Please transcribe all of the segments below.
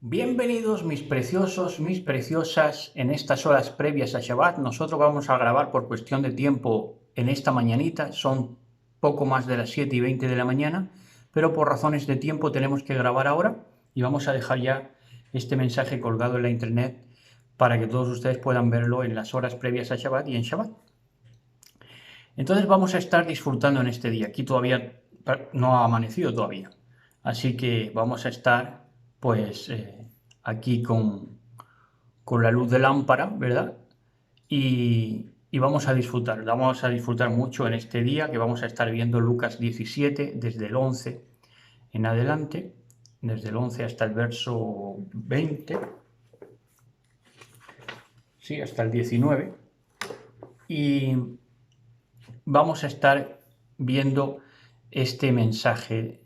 Bienvenidos mis preciosos, mis preciosas, en estas horas previas a Shabbat. Nosotros vamos a grabar por cuestión de tiempo en esta mañanita, son poco más de las 7:20 de la mañana, pero por razones de tiempo tenemos que grabar ahora y vamos a dejar ya este mensaje colgado en la internet para que todos ustedes puedan verlo en las horas previas a Shabbat y en Shabbat. Entonces vamos a estar disfrutando en este día. Aquí todavía no ha amanecido todavía, así que vamos a estar pues aquí con la luz de lámpara, ¿verdad? Y vamos a disfrutar mucho en este día que vamos a estar viendo Lucas 17 desde el 11 en adelante, desde el 11 hasta el verso 20, sí, hasta el 19, y vamos a estar viendo este mensaje,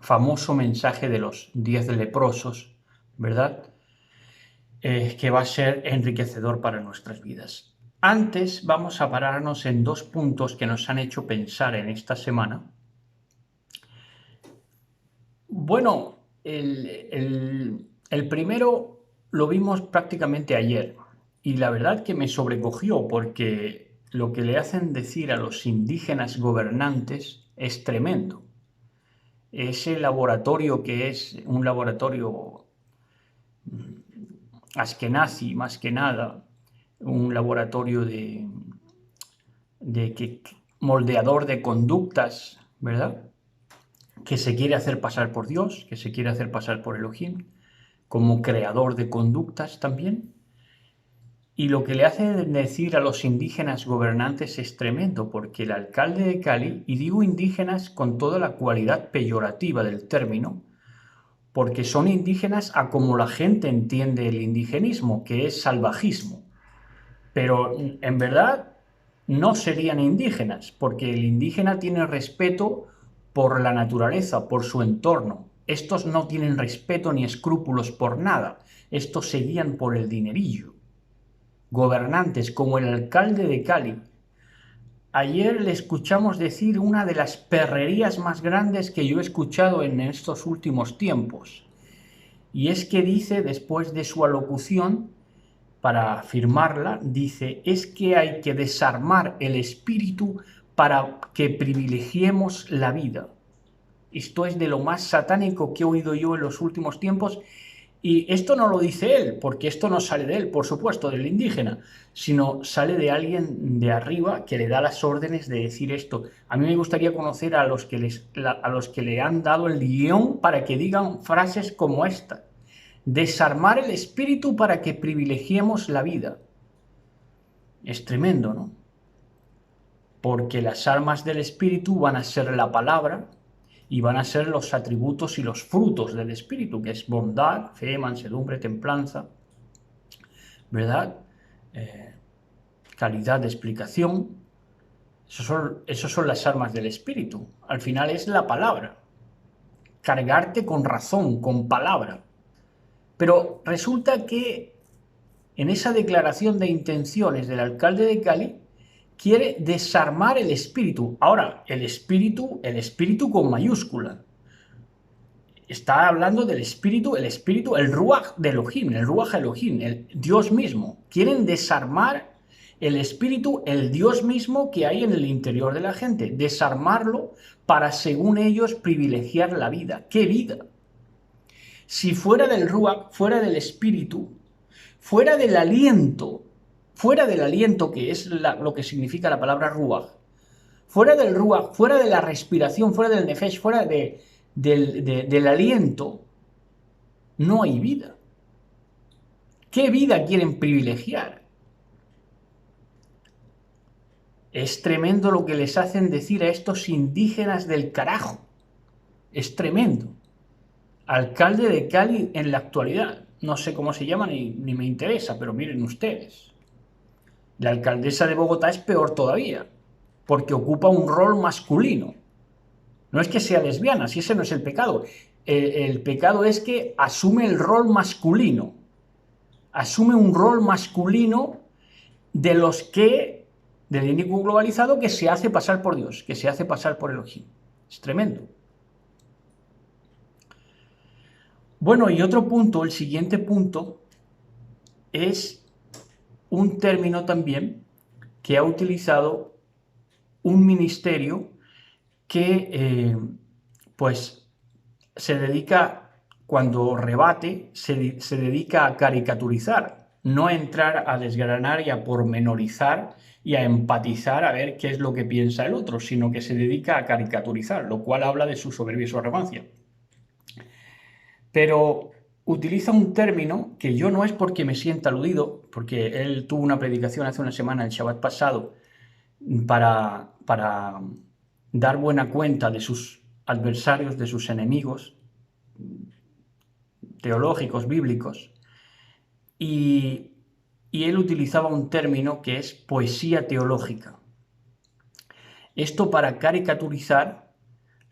famoso mensaje de los 10 leprosos, ¿verdad? Que va a ser enriquecedor para nuestras vidas. Antes vamos a pararnos en dos puntos que nos han hecho pensar en esta semana. Bueno, el primero lo vimos prácticamente ayer y la verdad que me sobrecogió porque lo que le hacen decir a los indígenas gobernantes es tremendo. Ese laboratorio que es un laboratorio askenazi, más que nada, un laboratorio de moldeador de conductas, ¿verdad? Que se quiere hacer pasar por Dios, que se quiere hacer pasar por Elohim, como creador de conductas también. Y lo que le hace decir a los indígenas gobernantes es tremendo, porque el alcalde de Cali, y digo indígenas con toda la cualidad peyorativa del término, porque son indígenas a como la gente entiende el indigenismo, que es salvajismo. Pero en verdad no serían indígenas, porque el indígena tiene respeto por la naturaleza, por su entorno. Estos no tienen respeto ni escrúpulos por nada. Estos se guían por el dinerillo. Gobernantes como el alcalde de Cali. Ayer le escuchamos decir una de las perrerías más grandes que yo he escuchado en estos últimos tiempos. Y es que dice, después de su alocución, para firmarla, dice, es que hay que desarmar el espíritu para que privilegiemos la vida. Esto es de lo más satánico que he oído yo en los últimos tiempos, y esto no lo dice él, porque esto no sale de él, por supuesto, del indígena, sino sale de alguien de arriba que le da las órdenes de decir esto. A mí me gustaría conocer a los que le han dado el guión para que digan frases como esta. Desarmar el espíritu para que privilegiemos la vida. Es tremendo, ¿no? Porque las armas del espíritu van a ser la palabra y van a ser los atributos y los frutos del espíritu, que es bondad, fe, mansedumbre, templanza, ¿verdad? Calidad de explicación. Esos son las armas del espíritu. Al final es la palabra. Cargarte con razón, con palabra. Pero resulta que en esa declaración de intenciones del alcalde de Cali, quiere desarmar el espíritu. Ahora, el espíritu con mayúscula. Está hablando del espíritu, el Ruach de Elohim, el Ruach Elohim, el Dios mismo. Quieren desarmar el espíritu, el Dios mismo que hay en el interior de la gente. Desarmarlo para, según ellos, privilegiar la vida. ¿Qué vida? Si fuera del Ruach, fuera del espíritu, fuera del aliento que es lo que significa la palabra Ruach, fuera del Ruach, fuera de la respiración, fuera del Nefesh, fuera del aliento, no hay vida. ¿Qué vida quieren privilegiar? Es tremendo lo que les hacen decir a estos indígenas del carajo. Es tremendo. Alcalde de Cali en la actualidad. No sé cómo se llama ni me interesa, pero miren ustedes. La alcaldesa de Bogotá es peor todavía, porque ocupa un rol masculino. No es que sea lesbiana, si ese no es el pecado. El pecado es que asume el rol masculino. Asume un rol masculino del inicuo globalizado que se hace pasar por Dios, que se hace pasar por Elohim. Es tremendo. Bueno, y otro punto, el siguiente punto, es un término también que ha utilizado un ministerio que pues se dedica, cuando rebate, se dedica a caricaturizar, no a entrar a desgranar y a pormenorizar y a empatizar a ver qué es lo que piensa el otro, sino que se dedica a caricaturizar, lo cual habla de su soberbia y su arrogancia. Pero utiliza un término que yo no es porque me sienta aludido, porque él tuvo una predicación hace una semana, el Shabbat pasado, para dar buena cuenta de sus adversarios, de sus enemigos teológicos, bíblicos, y, y él utilizaba un término que es poesía teológica. Esto para caricaturizar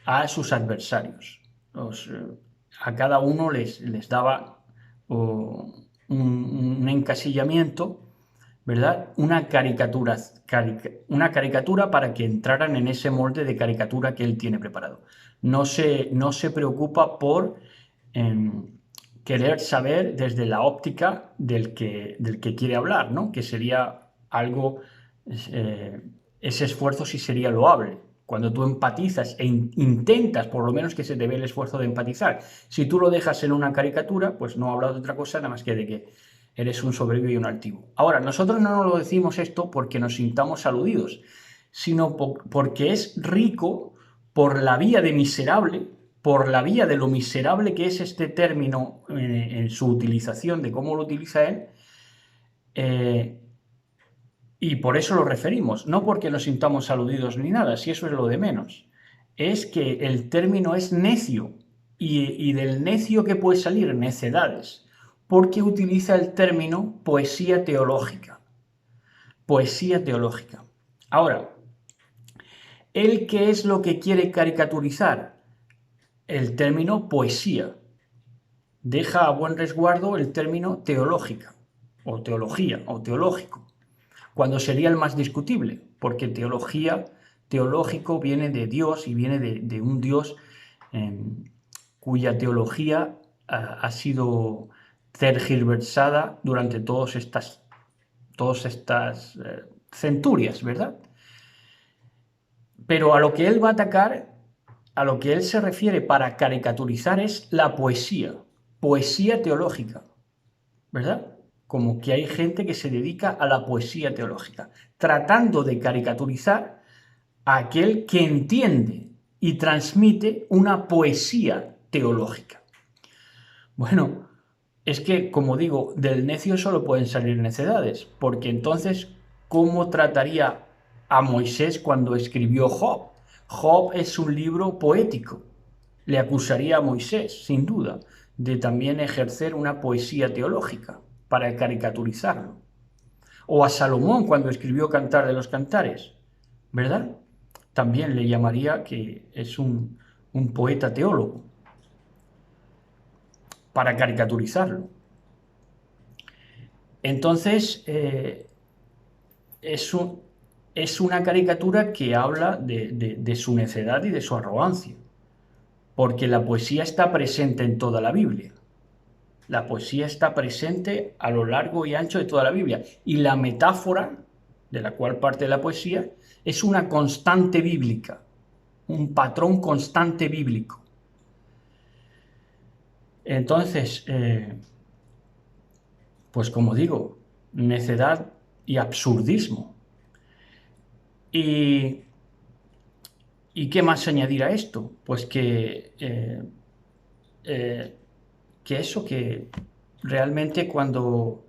a sus adversarios. A cada uno les daba un encasillamiento, ¿verdad? Una caricatura para que entraran en ese molde de caricatura que él tiene preparado. No se preocupa por querer saber desde la óptica del que quiere hablar, ¿no? Que sería algo, eh, ese esfuerzo sí sería loable. Cuando tú empatizas e intentas, por lo menos que se te ve el esfuerzo de empatizar. Si tú lo dejas en una caricatura, pues no hablas de otra cosa nada más que de que eres un soberbio y un altivo. Ahora, nosotros no nos lo decimos esto porque nos sintamos aludidos, sino porque es rico por la vía de miserable, por la vía de lo miserable que es este término en su utilización, de cómo lo utiliza él, eh, y por eso lo referimos, no porque nos sintamos aludidos ni nada, si eso es lo de menos. Es que el término es necio, y del necio que puede salir necedades, porque utiliza el término poesía teológica. Poesía teológica. Ahora, ¿él qué es lo que quiere caricaturizar? El término poesía. Deja a buen resguardo el término teológica, o teología, o teológico, cuando sería el más discutible, porque teológico viene de Dios y viene de un Dios eh, cuya teología ha sido tergiversada durante todas estas centurias, ¿verdad? Pero a lo que él va a atacar, a lo que él se refiere para caricaturizar es la poesía teológica, ¿verdad? Como que hay gente que se dedica a la poesía teológica, tratando de caricaturizar a aquel que entiende y transmite una poesía teológica. Bueno, es que, como digo, del necio solo pueden salir necedades, porque entonces, ¿cómo trataría a Moisés cuando escribió Job? Job es un libro poético. Le acusaría a Moisés, sin duda, de también ejercer una poesía teológica para caricaturizarlo. O a Salomón cuando escribió Cantar de los Cantares, ¿verdad? También le llamaría que es un poeta teólogo para caricaturizarlo. Entonces, es, es una caricatura que habla de su necedad y de su arrogancia, porque la poesía está presente en toda la Biblia. La poesía está presente a lo largo y ancho de toda la Biblia. Y la metáfora, de la cual parte la poesía, es una constante bíblica, un patrón constante bíblico. Entonces, pues como digo, necedad y absurdismo. ¿Y, y qué más añadir a esto? Pues que realmente cuando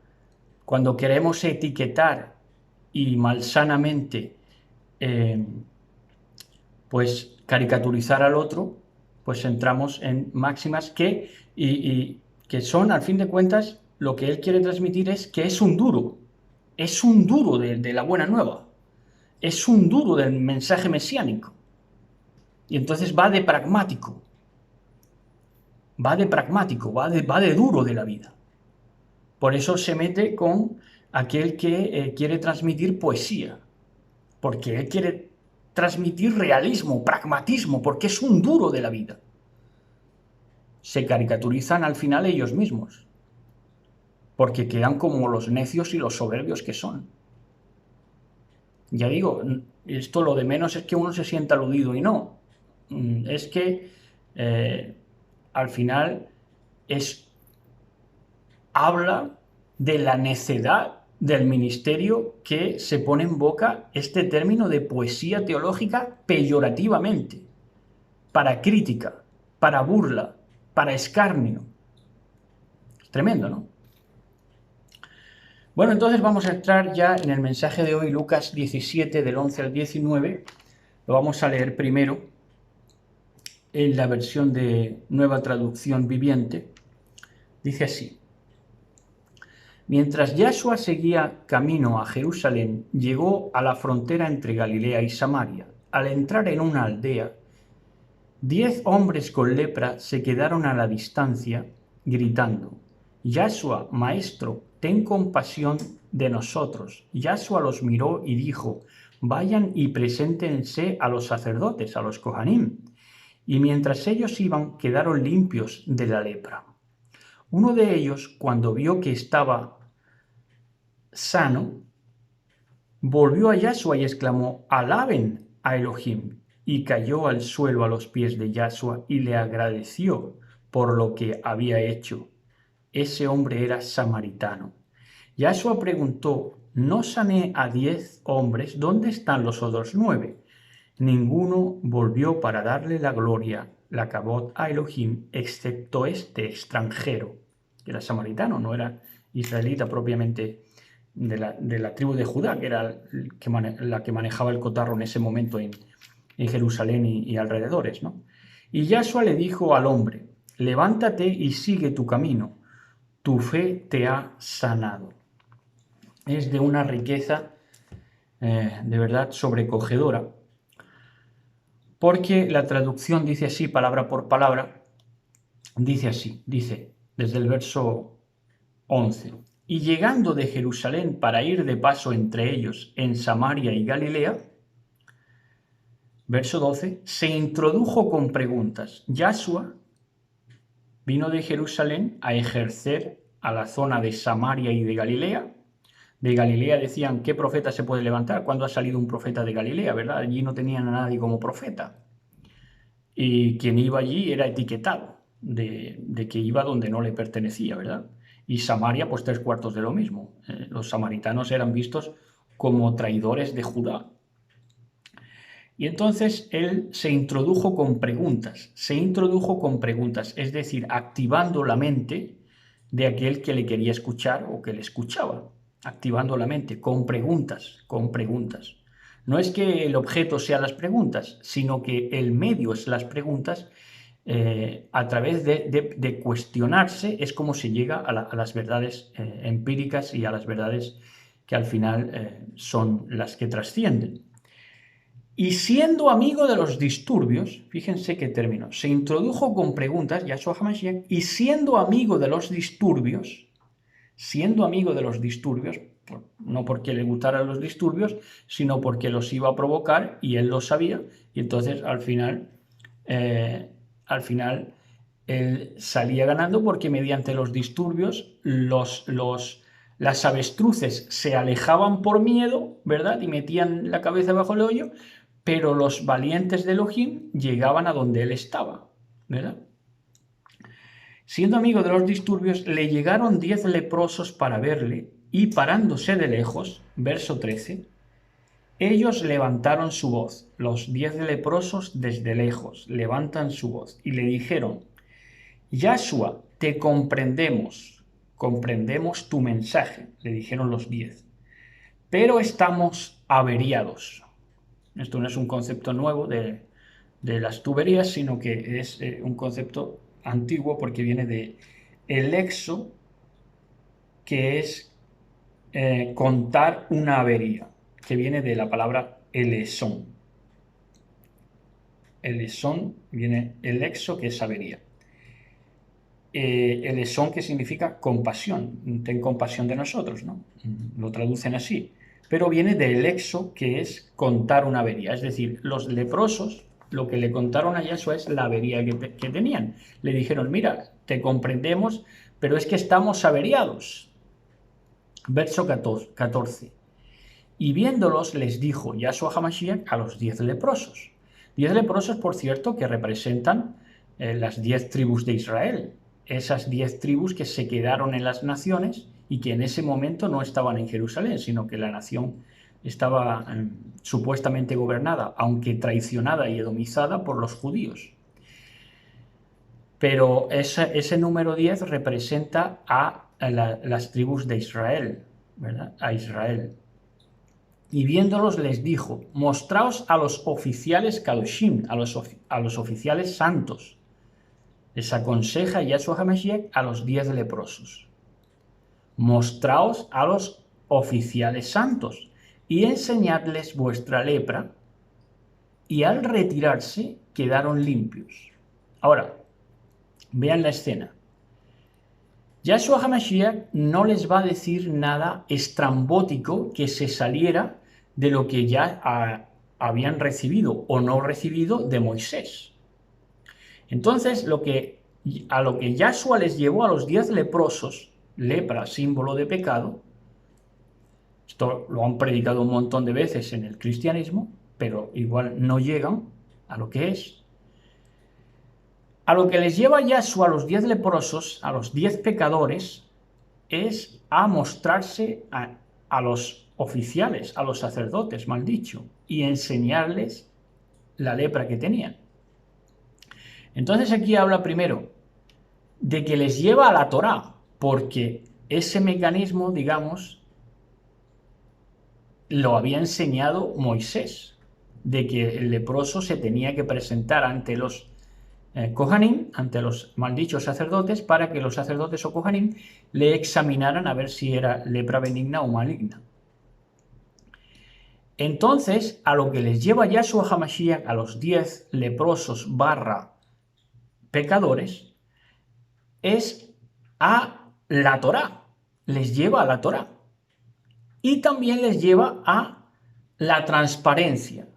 queremos etiquetar y malsanamente pues caricaturizar al otro, pues entramos en máximas que son, al fin de cuentas, lo que él quiere transmitir es que es un duro de la buena nueva, es un duro del mensaje mesiánico. Y entonces va de duro de la vida. Por eso se mete con aquel que quiere transmitir poesía, porque él quiere transmitir realismo, pragmatismo, porque es un duro de la vida. se caricaturizan al final ellos mismos, porque quedan como los necios y los soberbios que son. Ya digo, esto lo de menos es que uno se sienta aludido y no. Es que al final habla de la necedad del ministerio que se pone en boca este término de poesía teológica peyorativamente, para crítica, para burla, para escarnio. Es tremendo, ¿no? Bueno, entonces vamos a entrar ya en el mensaje de hoy, Lucas 17, del 11 al 19. Lo vamos a leer primero en la versión de Nueva Traducción Viviente. Dice así: Mientras Yahshua seguía camino a Jerusalén, llegó a la frontera entre Galilea y Samaria. Al entrar en una aldea, 10 hombres con lepra se quedaron a la distancia, gritando: Yahshua, Maestro, ten compasión de nosotros. Yahshua los miró y dijo: Vayan y preséntense a los sacerdotes, a los Kohanim. Y mientras ellos iban, quedaron limpios de la lepra. Uno de ellos, cuando vio que estaba sano, volvió a Yahshua y exclamó: Alaben a Elohim. Y cayó al suelo a los pies de Yahshua y le agradeció por lo que había hecho. Ese hombre era samaritano. Yahshua preguntó: ¿No sané a 10 hombres? ¿Dónde están los otros 9? Ninguno volvió para darle la gloria, la kabod a Elohim, excepto este extranjero, que era samaritano, no era israelita propiamente de la tribu de Judá, que era la que manejaba el cotarro en ese momento en Jerusalén y alrededores, ¿no? Y Yahshua le dijo al hombre: levántate y sigue tu camino, tu fe te ha sanado. Es de una riqueza de verdad sobrecogedora, porque la traducción dice así, palabra por palabra, dice desde el verso 11: Y llegando de Jerusalén para ir de paso entre ellos en Samaria y Galilea, verso 12, se introdujo con preguntas. Yahshua vino de Jerusalén a ejercer a la zona de Samaria y de Galilea. De Galilea decían: ¿qué profeta se puede levantar? ¿Cuándo ha salido un profeta de Galilea? ¿Verdad? Allí no tenían a nadie como profeta. Y quien iba allí era etiquetado de que iba donde no le pertenecía, ¿verdad? Y Samaria, pues 3/4 de lo mismo. Los samaritanos eran vistos como traidores de Judá. Y entonces él se introdujo con preguntas, es decir, activando la mente de aquel que le quería escuchar o que le escuchaba, activando la mente con preguntas, No es que el objeto sea las preguntas, sino que el medio es las preguntas. A través de cuestionarse es como se llega a las verdades empíricas y a las verdades que al final son las que trascienden. Y siendo amigo de los disturbios, fíjense qué término, se introdujo con preguntas, Yahshua HaMashiach, y siendo amigo de los disturbios, no porque le gustaran los disturbios, sino porque los iba a provocar y él lo sabía, y entonces al final él salía ganando porque mediante los disturbios las avestruces se alejaban por miedo, ¿verdad? Y metían la cabeza bajo el hoyo, pero los valientes de Elohim llegaban a donde él estaba, ¿verdad? Siendo amigo de los disturbios, le llegaron 10 leprosos para verle, y parándose de lejos, verso 13, ellos levantaron su voz, los 10 leprosos desde lejos levantan su voz, y le dijeron: Yahshua, te comprendemos tu mensaje, le dijeron los 10, pero estamos averiados. Esto no es un concepto nuevo de las tuberías, sino que es un concepto antiguo porque viene de elexo, que es contar una avería, que viene de la palabra elesón. Elesón viene elexo, que es avería. Elesón, que significa compasión, ten compasión de nosotros, ¿no? Lo traducen así. Pero viene de elexo, que es contar una avería. Es decir, los leprosos lo que le contaron a Yahshua es la avería que tenían. Le dijeron, mira, te comprendemos, pero es que estamos averiados. Verso 14. Y viéndolos les dijo Yahshua HaMashiach a los 10 leprosos. 10 leprosos, por cierto, que representan las 10 tribus de Israel. Esas 10 tribus que se quedaron en las naciones y que en ese momento no estaban en Jerusalén, sino que la nación estaba supuestamente gobernada, aunque traicionada y edomizada por los judíos. Pero ese número 10 representa a las tribus de Israel, ¿verdad? A Israel. Y viéndolos les dijo, mostraos a los oficiales Kadoshim, a los oficiales santos. Les aconseja Yahshua HaMashiach a los 10 leprosos. Mostraos a los oficiales santos y enseñadles vuestra lepra, y al retirarse quedaron limpios. Ahora, vean la escena. Yahshua HaMashiach no les va a decir nada estrambótico que se saliera de lo que ya habían recibido o no recibido de Moisés. Entonces, a lo que Yahshua les llevó a los 10 leprosos, lepra, símbolo de pecado, esto lo han predicado un montón de veces en el cristianismo, pero igual no llegan a lo que es. A lo que les lleva Yahshua a los 10 leprosos, a los 10 pecadores, es a mostrarse a los oficiales, a los sacerdotes, mal dicho, y enseñarles la lepra que tenían. Entonces aquí habla primero de que les lleva a la Torá, porque ese mecanismo, digamos, lo había enseñado Moisés, de que el leproso se tenía que presentar ante los Kohanim, ante los maldichos sacerdotes, para que los sacerdotes o Kohanim le examinaran a ver si era lepra benigna o maligna. Entonces, a lo que les lleva Yahshua HaMashiach a los 10 leprosos / pecadores, es a la Torá, les lleva a la Torá. Y también les lleva a la transparencia.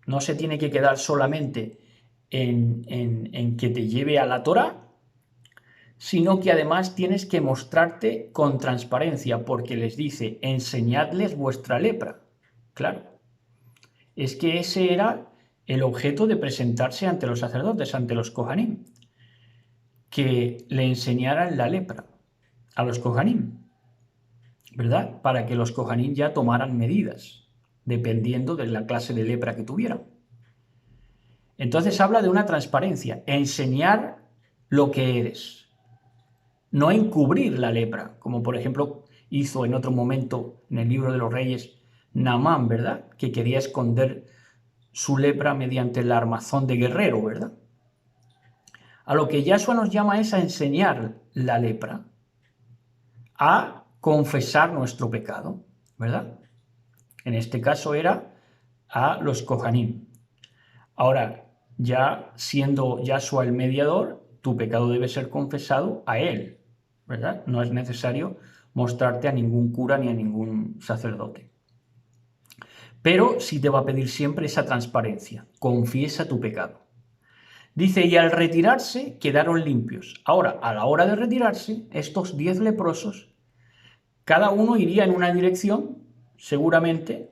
No se tiene que quedar solamente en que te lleve a la Torá, sino que además tienes que mostrarte con transparencia, porque les dice, enseñadles vuestra lepra. Claro, es que ese era el objeto de presentarse ante los sacerdotes, ante los Kohanim, que le enseñaran la lepra a los Kohanim, ¿verdad? Para que los Kohanim ya tomaran medidas, dependiendo de la clase de lepra que tuvieran. Entonces habla de una transparencia, enseñar lo que eres, no encubrir la lepra, como por ejemplo hizo en otro momento en el libro de los Reyes Naamán, ¿verdad? Que quería esconder su lepra mediante el armazón de guerrero, ¿verdad? A lo que Yahshua nos llama es a enseñar la lepra, a confesar nuestro pecado, ¿verdad? En este caso era a los Kohanim. Ahora, ya siendo Yahshua el mediador, tu pecado debe ser confesado a él, ¿verdad? No es necesario mostrarte a ningún cura ni a ningún sacerdote. Pero sí te va a pedir siempre esa transparencia, confiesa tu pecado. Dice, y al retirarse quedaron limpios. Ahora, a la hora de retirarse, estos 10 leprosos, cada uno iría en una dirección, seguramente,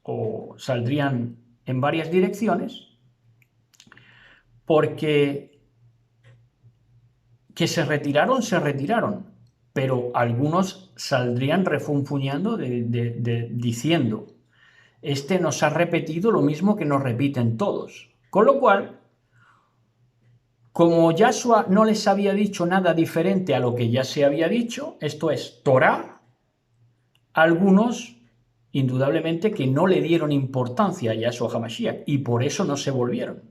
o saldrían en varias direcciones, porque que se retiraron, pero algunos saldrían refunfuñando diciendo, este nos ha repetido lo mismo que nos repiten todos. Con lo cual, como Yahshua no les había dicho nada diferente a lo que ya se había dicho, esto es Torá, algunos indudablemente que no le dieron importancia a Yahshua HaMashiach y por eso no se volvieron.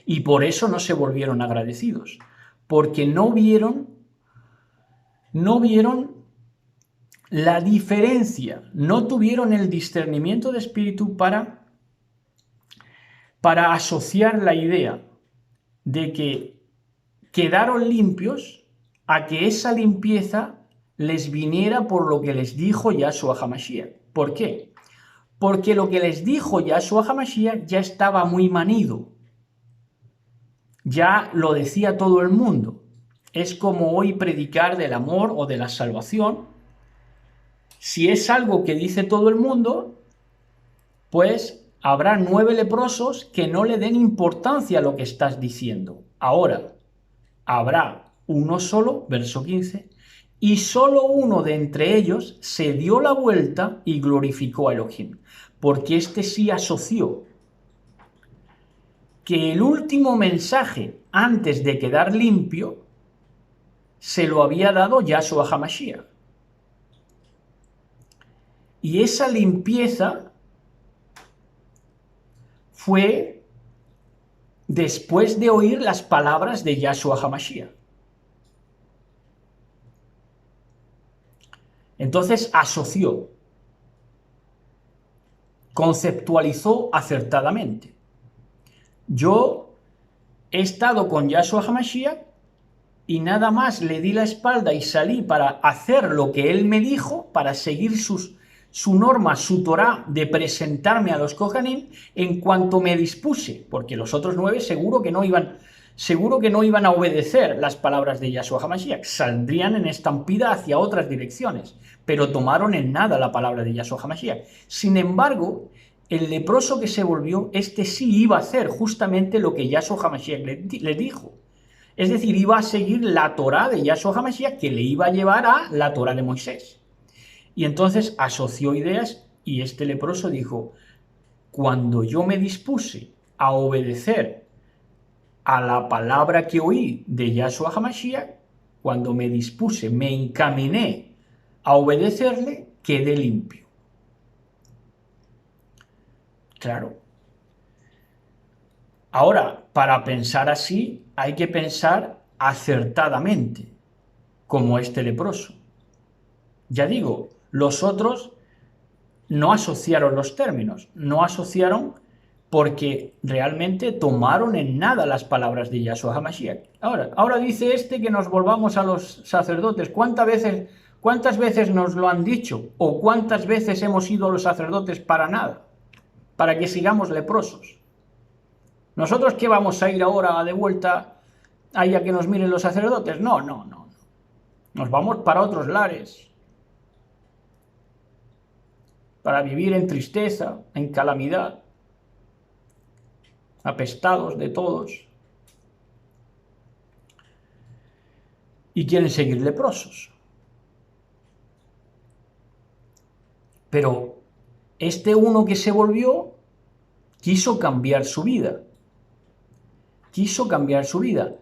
Y por eso no se volvieron agradecidos, porque no vieron la diferencia, no tuvieron el discernimiento de espíritu para asociar la idea de que quedaron limpios a que esa limpieza les viniera por lo que les dijo Yahshua HaMashiach. ¿Por qué? porque lo que les dijo Yahshua HaMashiach ya estaba muy manido. Ya lo decía todo el mundo. Es como hoy predicar del amor o de la salvación. Si es algo que dice todo el mundo, pues habrá 9 leprosos que no le den importancia a lo que estás diciendo. Ahora, habrá uno solo, verso 15, y solo uno de entre ellos se dio la vuelta y glorificó a Elohim, porque este sí asoció que el último mensaje antes de quedar limpio se lo había dado Yahshua HaMashiach. Y esa limpieza fue después de oír las palabras de Yahshua HaMashiach. Entonces asoció, conceptualizó acertadamente. Yo he estado con Yahshua HaMashiach y nada más le di la espalda y salí para hacer lo que él me dijo, para seguir su norma, su Torah de presentarme a los Kohanim en cuanto me dispuse, porque los otros 9 seguro que no iban a obedecer las palabras de Yahshua HaMashiach, saldrían en estampida hacia otras direcciones, pero tomaron en nada la palabra de Yahshua HaMashiach. Sin embargo, el leproso que se volvió, este sí iba a hacer justamente lo que Yahshua HaMashiach le dijo. Es decir, iba a seguir la Torah de Yahshua HaMashiach que le iba a llevar a la Torah de Moisés. Y entonces asoció ideas y este leproso dijo, cuando yo me dispuse a obedecer a la palabra que oí de Yahshua HaMashiach, cuando me dispuse, me encaminé a obedecerle, quedé limpio. Claro. Ahora, para pensar así, hay que pensar acertadamente, como este leproso. Ya digo, los otros no asociaron los términos, no asociaron porque realmente tomaron en nada las palabras de Yahshua HaMashiach. Ahora dice este que nos volvamos a los sacerdotes. ¿Cuántas veces nos lo han dicho? ¿O cuántas veces hemos ido a los sacerdotes para nada? Para que sigamos leprosos. ¿Nosotros qué vamos a ir ahora de vuelta ahí a que nos miren los sacerdotes? No. Nos vamos para otros lares. Para vivir en tristeza, en calamidad, apestados de todos. Y quieren seguir leprosos. Pero este uno que se volvió quiso cambiar su vida. Quiso cambiar su vida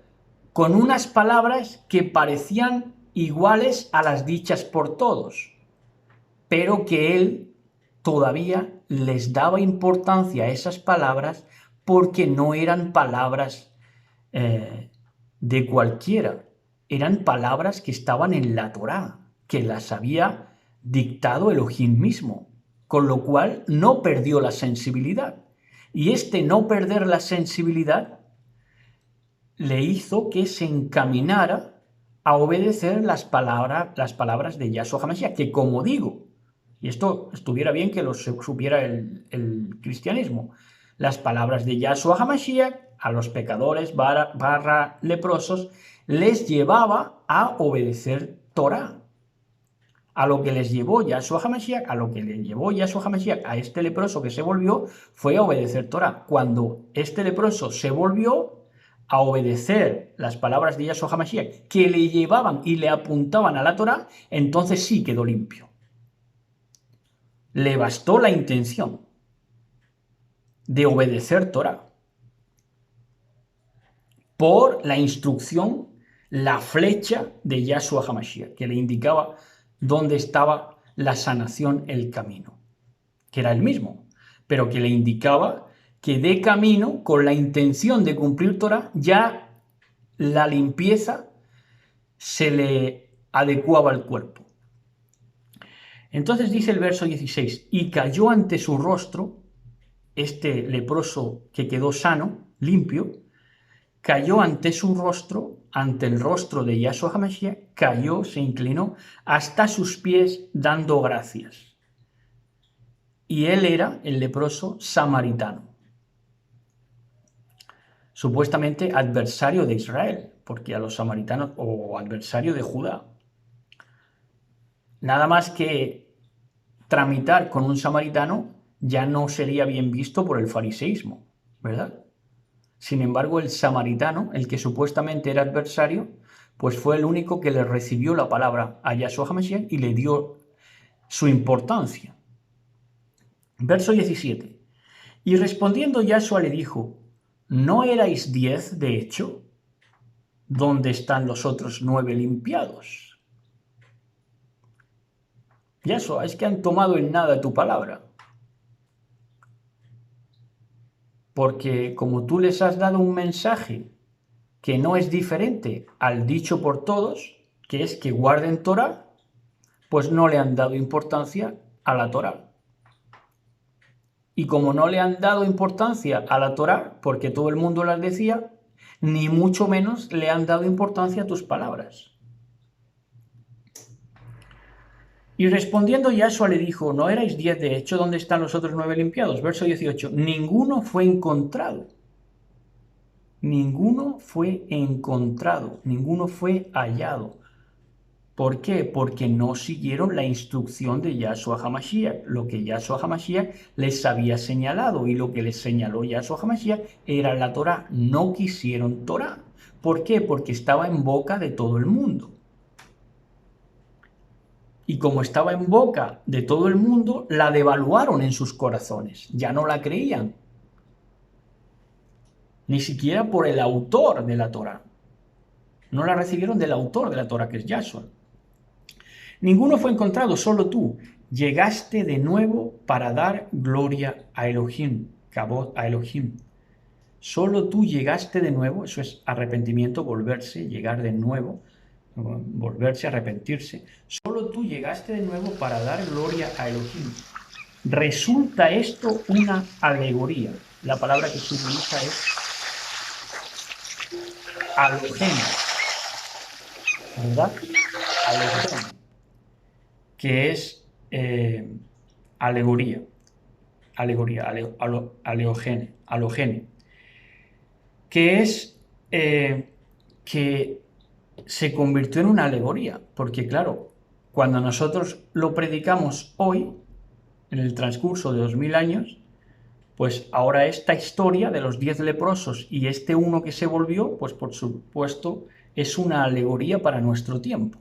con unas palabras que parecían iguales a las dichas por todos, pero que él todavía les daba importancia a esas palabras porque no eran palabras de cualquiera, eran palabras que estaban en la Torá, que las había dictado Elohim mismo, con lo cual no perdió la sensibilidad. Y este no perder la sensibilidad le hizo que se encaminara a obedecer las palabras de Yahshua HaMashiach, que como digo, y esto estuviera bien que lo supiera el cristianismo, las palabras de Yahshua HaMashiach a los pecadores barra leprosos les llevaba a obedecer Torah. A lo que les llevó Yahshua HaMashiach, a lo que le llevó Yahshua HaMashiach a este leproso que se volvió, fue a obedecer Torah. Cuando este leproso se volvió a obedecer las palabras de Yahshua HaMashiach que le llevaban y le apuntaban a la Torah, entonces sí quedó limpio. Le bastó la intención de obedecer Torah por la instrucción, la flecha de Yahshua HaMashiach, que le indicaba dónde estaba la sanación, el camino, que era el mismo, pero que le indicaba que de camino, con la intención de cumplir Torah, ya la limpieza se le adecuaba al cuerpo. Entonces dice el verso 16, y cayó ante su rostro, este leproso que quedó sano, limpio, cayó ante su rostro, ante el rostro de Yahshua HaMashiach, cayó, se inclinó hasta sus pies dando gracias. y él era el leproso samaritano, supuestamente adversario de Israel, porque a los samaritanos, o adversario de Judá, nada más que tramitar con un samaritano ya no sería bien visto por el fariseísmo, ¿verdad? Sin embargo, el samaritano, el que supuestamente era adversario, pues fue el único que le recibió la palabra a Yahshua HaMashiach y le dio su importancia. Verso 17. Y respondiendo Yahshua le dijo, ¿no erais 10 de hecho? ¿Dónde están los otros 9 limpiados? Yahshua, es que han tomado en nada tu palabra. Porque como tú les has dado un mensaje que no es diferente al dicho por todos, que es que guarden Torah, pues no le han dado importancia a la Torah. Y como no le han dado importancia a la Torah, porque todo el mundo las decía, ni mucho menos le han dado importancia a tus palabras. Y respondiendo Yahshua le dijo, ¿no erais 10 de hecho? ¿Dónde están los otros 9 limpiados? Verso 18, ninguno fue encontrado. Ninguno fue encontrado, ninguno fue hallado. ¿Por qué? Porque no siguieron la instrucción de Yahshua HaMashiach, lo que Yahshua HaMashiach les había señalado, y lo que les señaló Yahshua HaMashiach era la Torah. No quisieron Torah. ¿Por qué? Porque estaba en boca de todo el mundo. Y como estaba en boca de todo el mundo, la devaluaron en sus corazones. Ya no la creían. Ni siquiera por el autor de la Torah. No la recibieron del autor de la Torah, que es Yahshua. Ninguno fue encontrado, solo tú. Llegaste de nuevo para dar gloria a Elohim, Kabod a Elohim. Solo tú llegaste de nuevo, eso es arrepentimiento, volverse, llegar de nuevo, volverse, arrepentirse. Solo tú llegaste de nuevo para dar gloria a Elohim. Resulta esto una alegoría. La palabra que se utiliza es Elohim, ¿verdad? Elohim, que es alegoría, alogene, que es que se convirtió en una alegoría, porque claro, cuando nosotros lo predicamos hoy, en el transcurso de 2000 años, pues ahora esta historia de los 10 leprosos y este uno que se volvió, pues por supuesto es una alegoría para nuestro tiempo,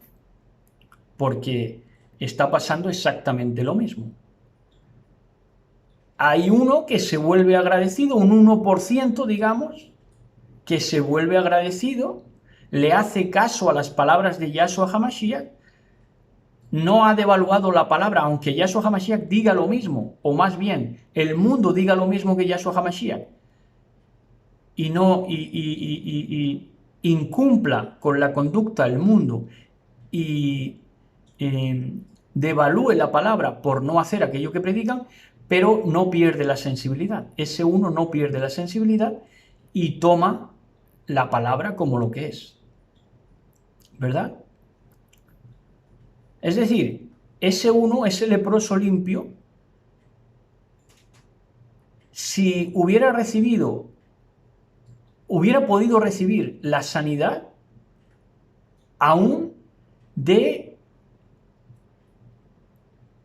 porque está pasando exactamente lo mismo. Hay uno que se vuelve agradecido, un 1%, digamos, que se vuelve agradecido, le hace caso a las palabras de Yahshua HaMashiach, no ha devaluado la palabra, aunque Yahshua HaMashiach diga lo mismo, o más bien, el mundo diga lo mismo que Yahshua HaMashiach, y no incumpla con la conducta el mundo y devalúe la palabra por no hacer aquello que predican, pero no pierde la sensibilidad. Ese uno no pierde la sensibilidad y toma la palabra como lo que es, ¿verdad? Es decir, ese uno, ese leproso limpio, si hubiera podido recibir la sanidad aún de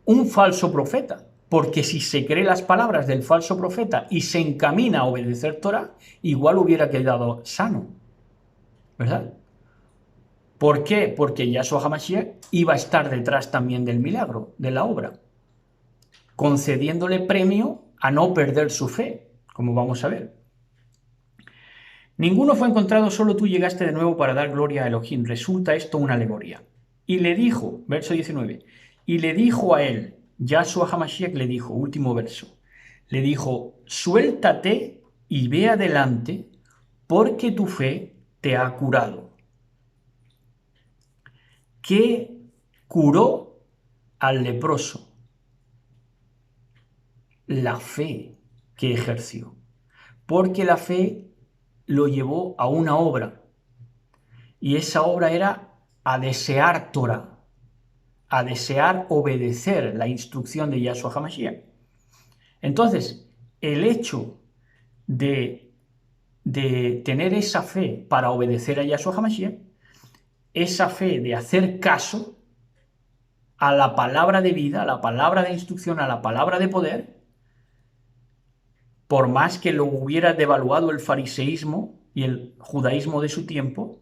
un falso profeta, porque si se cree las palabras del falso profeta y se encamina a obedecer Torah, igual hubiera quedado sano, ¿verdad? ¿Por qué? Porque Yahshua HaMashiach iba a estar detrás también del milagro, de la obra, concediéndole premio a no perder su fe, como vamos a ver. Ninguno fue encontrado, solo tú llegaste de nuevo para dar gloria a Elohim. Resulta esto una alegoría. Y le dijo, verso 19, y le dijo a él, Yahshua HaMashiach le dijo, último verso, le dijo, suéltate y ve adelante, porque tu fe te ha curado. ¿Qué curó al leproso? La fe que ejerció. Porque la fe lo llevó a una obra. Y esa obra era a desear Torah, a desear obedecer la instrucción de Yahshua HaMashiach. Entonces, el hecho de tener esa fe para obedecer a Yahshua HaMashiach, esa fe de hacer caso a la palabra de vida, a la palabra de instrucción, a la palabra de poder, por más que lo hubiera devaluado el fariseísmo y el judaísmo de su tiempo,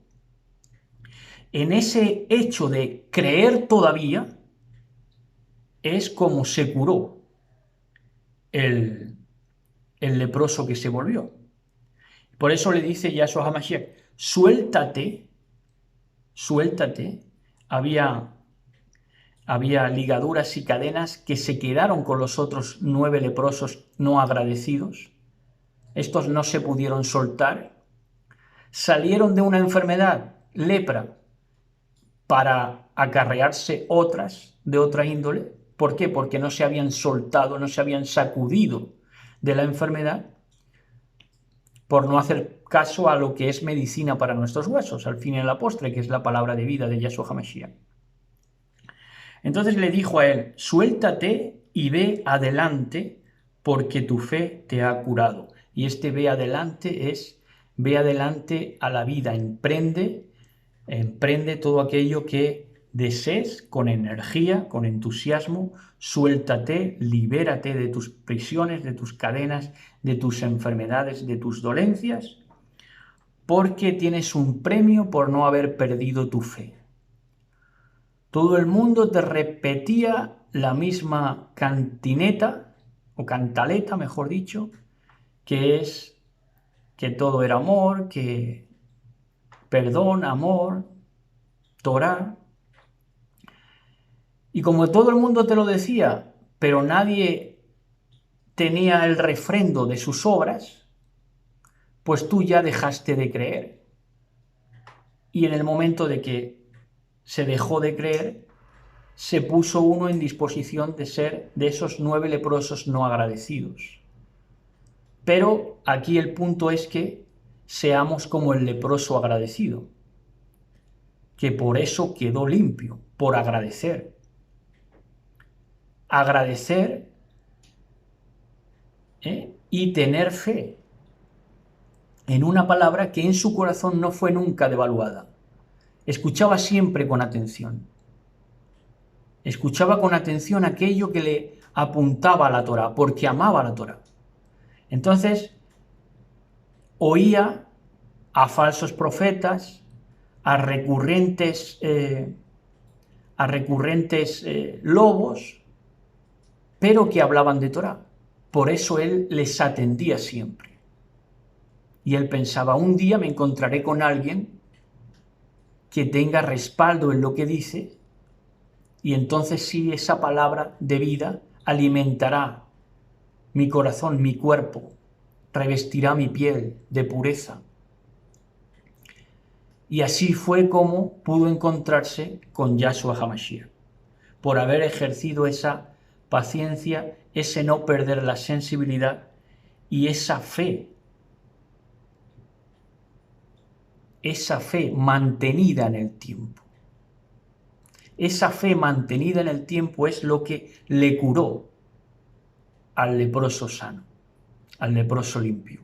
en ese hecho de creer todavía es como se curó el leproso que se volvió. Por eso le dice Yahshua HaMashiach, suéltate, suéltate. Había ligaduras y cadenas que se quedaron con los otros 9 leprosos no agradecidos. Estos no se pudieron soltar. Salieron de una enfermedad, lepra, para acarrearse otras de otra índole. ¿Por qué? Porque no se habían soltado, no se habían sacudido de la enfermedad por no hacer caso a lo que es medicina para nuestros huesos, al fin y a la postre, que es la palabra de vida de Yahshua HaMashiach. Entonces le dijo a él, suéltate y ve adelante, porque tu fe te ha curado. Y este ve adelante es, ve adelante a la vida, emprende todo aquello que desees con energía, con entusiasmo, suéltate, libérate de tus prisiones, de tus cadenas, de tus enfermedades, de tus dolencias, porque tienes un premio por no haber perdido tu fe. Todo el mundo te repetía la misma cantineta, o cantaleta, mejor dicho, que es que todo era amor, que perdón, amor, Torah. Y como todo el mundo te lo decía, pero nadie tenía el refrendo de sus obras, pues tú ya dejaste de creer. Y en el momento de que se dejó de creer, se puso uno en disposición de ser de esos 9 leprosos no agradecidos. Pero aquí el punto es que seamos como el leproso agradecido, que por eso quedó limpio, por agradecer. Agradecer y tener fe en una palabra que en su corazón no fue nunca devaluada. Escuchaba siempre con atención. Escuchaba con atención aquello que le apuntaba a la Torá, porque amaba la Torá. Entonces, oía a falsos profetas, a recurrentes lobos, pero que hablaban de Torá. Por eso él les atendía siempre. Y él pensaba, un día me encontraré con alguien que tenga respaldo en lo que dice, y entonces sí, esa palabra de vida alimentará mi corazón, mi cuerpo, revestirá mi piel de pureza. Y así fue como pudo encontrarse con Yahshua HaMashiach, por haber ejercido esa paciencia, ese no perder la sensibilidad y esa fe mantenida en el tiempo. Esa fe mantenida en el tiempo es lo que le curó al leproso sano, al leproso limpio.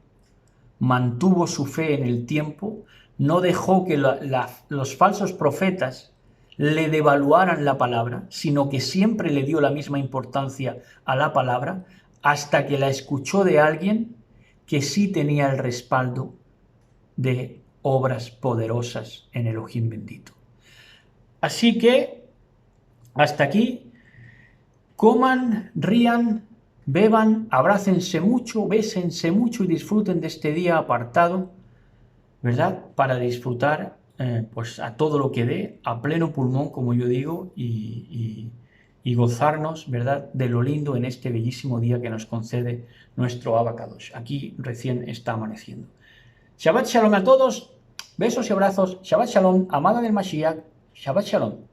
Mantuvo su fe en el tiempo, no dejó que los falsos profetas le devaluaran la palabra, sino que siempre le dio la misma importancia a la palabra, hasta que la escuchó de alguien que sí tenía el respaldo de obras poderosas en Elohim bendito. Así que, hasta aquí, coman, rían, beban, abrácense mucho, bésense mucho y disfruten de este día apartado, ¿verdad? Para disfrutar pues a todo lo que dé, a pleno pulmón, como yo digo, y gozarnos, ¿verdad?, de lo lindo en este bellísimo día que nos concede nuestro Abacadosh. Aquí recién está amaneciendo. Shabbat Shalom a todos, besos y abrazos, Shabbat Shalom, amada del Mashiach, Shabbat Shalom.